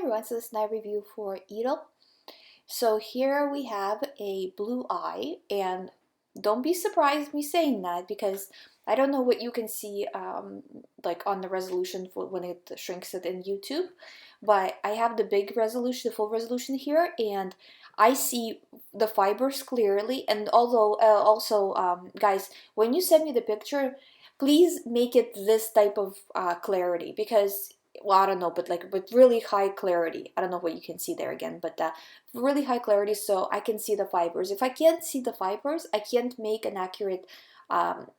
everyone, so this is my review for Edel. So here we have a blue eye, and don't be surprised me saying that because I don't know what you can see like on the resolution for when it shrinks it in YouTube, but I have the big resolution, the full resolution here, and I see the fibers clearly. And although also guys, when you send me the picture, please make it this type of clarity because well, I don't know, but like with really high clarity. I don't know what you can see there again, but really high clarity so I can see the fibers. If I can't see the fibers, I can't make an accurate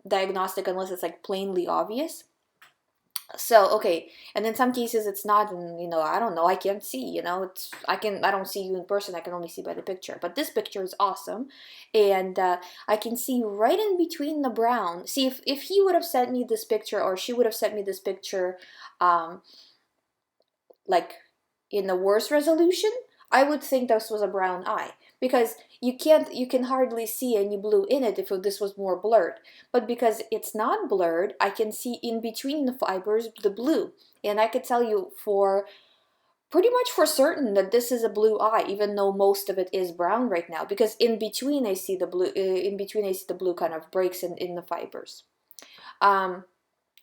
diagnostic unless it's like plainly obvious. So okay, and in some cases it's not, and I don't know, I can't see, I don't see you in person, I can only see by the picture. But this picture is awesome, and I can see right in between the brown. See, if he would have sent me this picture, or she would have sent me this picture, um, like in the worst resolution, I would think this was a brown eye because you can hardly see any blue in it if this was more blurred. But because it's not blurred, I can see in between the fibers the blue, and I could tell you for pretty much for certain that this is a blue eye, even though most of it is brown right now, because in between I see the blue, kind of breaks in the fibers. Um,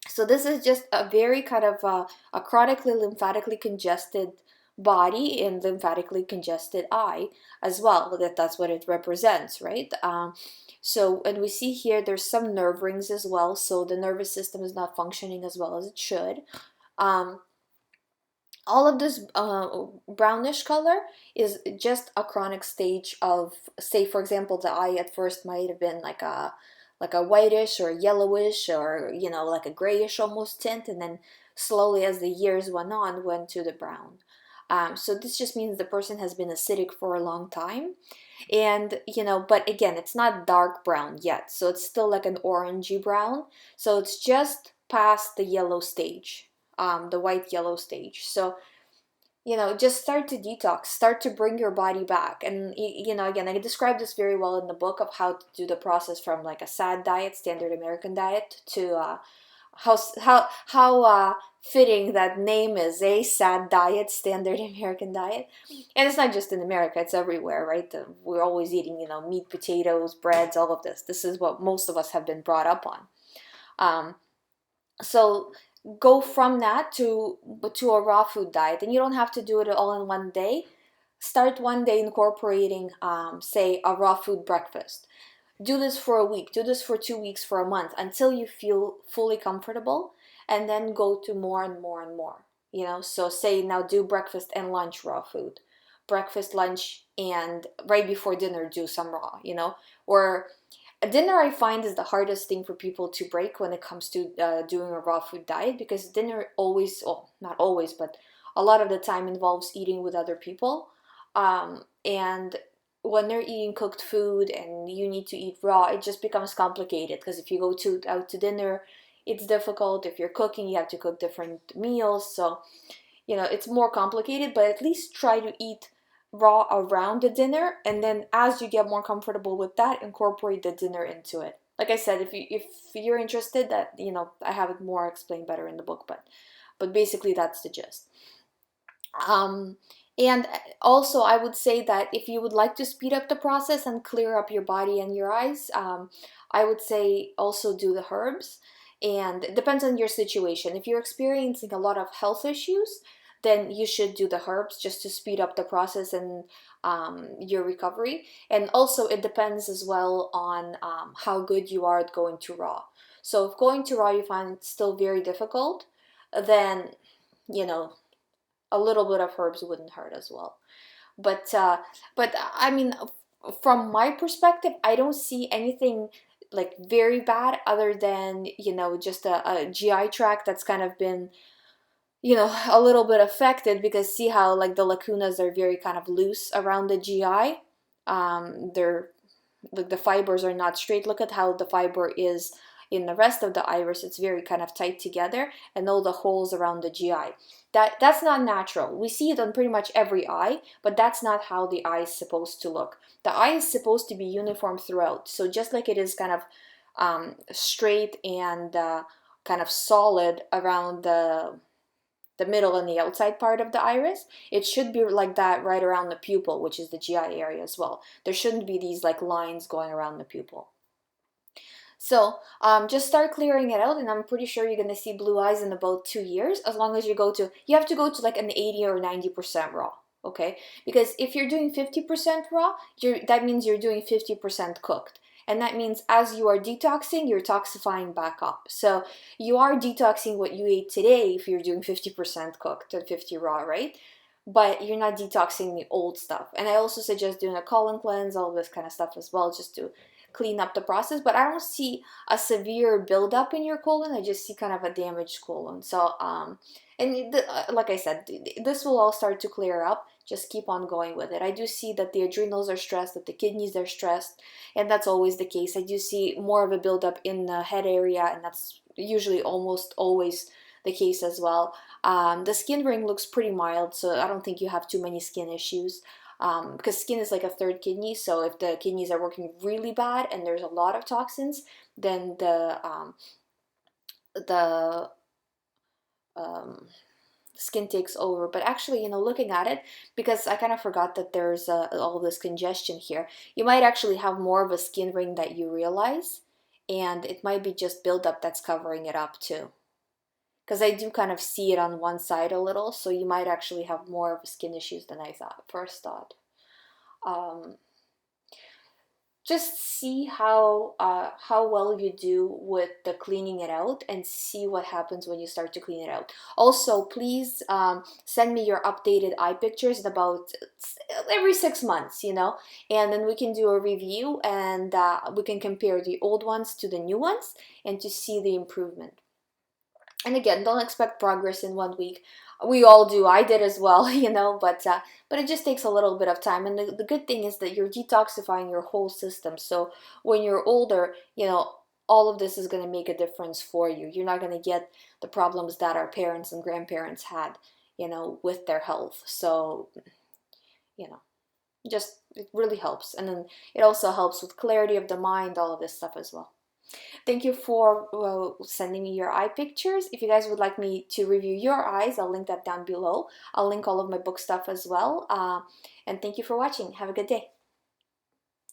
so this is just a very kind of a chronically lymphatically congested body and lymphatically congested eye as well. That's what it represents, right? So, and we see here there's some nerve rings as well, so the nervous system is not functioning as well as it should. All of this brownish color is just a chronic stage of, say for example, the eye at first might have been like a whitish or yellowish, or like a grayish almost tint, and then slowly as the years went to the brown. So this just means the person has been acidic for a long time, and but again, it's not dark brown yet, so it's still like an orangey brown, so it's just past the yellow stage, the white yellow stage. So just start to detox, start to bring your body back. And again, I describe this very well in the book of how to do the process from like a SAD diet, standard American diet, to how fitting that name is, a SAD diet, standard American diet. And it's not just in America, it's everywhere, right? We're always eating meat, potatoes, breads, all of this is what most of us have been brought up on. So go from that to a raw food diet, and you don't have to do it all in one day. Start one day incorporating say a raw food breakfast. Do this for a week, do this for 2 weeks, for a month, until you feel fully comfortable, and then go to more and more and more. So say now do breakfast and lunch raw food, breakfast, lunch, and right before dinner do some raw, or dinner I find is the hardest thing for people to break when it comes to doing a raw food diet, because dinner always, well, not always, but a lot of the time involves eating with other people. And when they're eating cooked food and you need to eat raw, it just becomes complicated, because if you go out to dinner, it's difficult. If you're cooking, you have to cook different meals. So, it's more complicated, but at least try to eat raw around the dinner, and then as you get more comfortable with that, incorporate the dinner into it. Like I said, if you're interested, that I have it more explained better in the book, but basically that's the gist. And also I would say that if you would like to speed up the process and clear up your body and your eyes, I would say also do the herbs. And it depends on your situation. If you're experiencing a lot of health issues, then you should do the herbs just to speed up the process and your recovery. And also it depends as well on how good you are at going to raw. So if going to raw you find it still very difficult, then a little bit of herbs wouldn't hurt as well. But I mean, from my perspective, I don't see anything like very bad, other than just a GI tract that's kind of been a little bit affected, because see how like the lacunas are very kind of loose around the GI. They're like the fibers are not straight. Look at how the fiber is in the rest of the iris. It's very kind of tight together, and all the holes around the GI. That's not natural. We see it on pretty much every eye, but that's not how the eye is supposed to look. The eye is supposed to be uniform throughout. So just like it is kind of straight and kind of solid around the middle and the outside part of the iris. It should be like that right around the pupil, which is the GI area as well. There shouldn't be these like lines going around the pupil. So just start clearing it out, and I'm pretty sure you're going to see blue eyes in about 2 years, as long as you have to go to like an 80 or 90% raw, okay? Because if you're doing 50% raw, that means you're doing 50% cooked. And that means as you are detoxing, you're toxifying back up. So you are detoxing what you ate today if you're doing 50% cooked and 50 raw, right? But you're not detoxing the old stuff. And I also suggest doing a colon cleanse, all this kind of stuff as well, just to clean up the process. But I don't see a severe buildup in your colon. I just see kind of a damaged colon. So like I said, this will all start to clear up. Just keep on going with it. I do see that the adrenals are stressed, that the kidneys are stressed, and that's always the case. I do see more of a buildup in the head area, and that's usually almost always the case as well. The skin ring looks pretty mild, so I don't think you have too many skin issues. Because skin is like a third kidney, so if the kidneys are working really bad and there's a lot of toxins, then the skin takes over. But actually, looking at it, because I kind of forgot that there's all this congestion here, you might actually have more of a skin ring that you realize, and it might be just buildup that's covering it up too. Because I do kind of see it on one side a little, so you might actually have more of skin issues than I first thought. Just see how well you do with the cleaning it out, and see what happens when you start to clean it out. Also, please send me your updated eye pictures about every 6 months, and then we can do a review, and we can compare the old ones to the new ones and to see the improvement. And again, don't expect progress in 1 week. We all do. I did as well, but it just takes a little bit of time. And the good thing is that you're detoxifying your whole system. So when you're older, all of this is going to make a difference for you. You're not going to get the problems that our parents and grandparents had, with their health. So, just it really helps. And then it also helps with clarity of the mind, all of this stuff as well. Thank you for sending me your eye pictures. If you guys would like me to review your eyes, I'll link that down below. I'll link all of my book stuff as well. And thank you for watching. Have a good day.